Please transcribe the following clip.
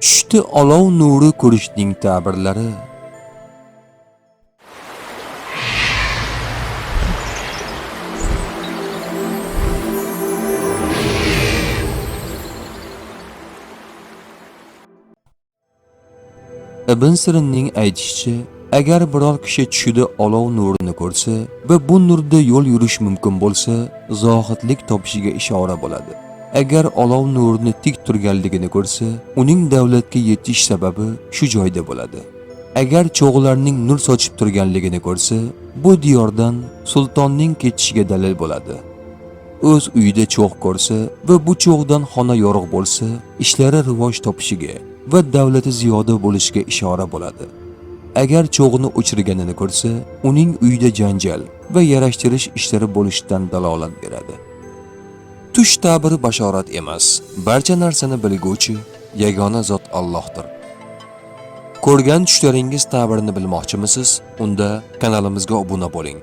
Tushda olov nuri ko'rishning ta'birlari. Ibn Sirinning aytishicha, agar biror kishi tushida olov nurini ko'rsa va bu nurda yo'l yurish mumkin bo'lsa, zohidlik topishiga ishora bo'ladi. Agar olov nurini tik turganligini ko'rsa, uning davlatga yetish sababi shu joyda bo'ladi. Agar cho'g'larning nur sochib turganligini ko'rsa, bu diyordan sultonning ketishiga dalil bo'ladi. O'z uyida cho'g' ko'rsa va bu cho'g'dan xona yorug' bo'lsa, ishlari rivoj topishiga va davlati ziyoda bo'lishiga ishora bo'ladi. Agar cho'g'ni o'chirganini ko'rsa, uning uyida janjal va yarashtirish ishlari bo'lishidan dalolat beradi. Tush ta'biri bashorat emas, barcha narsani bilguvchi yagona zot Allohdir. Ko'rgan tushlaringiz ta'birini bilmoqchimisiz? Unda kanalimizga obuna bo'ling.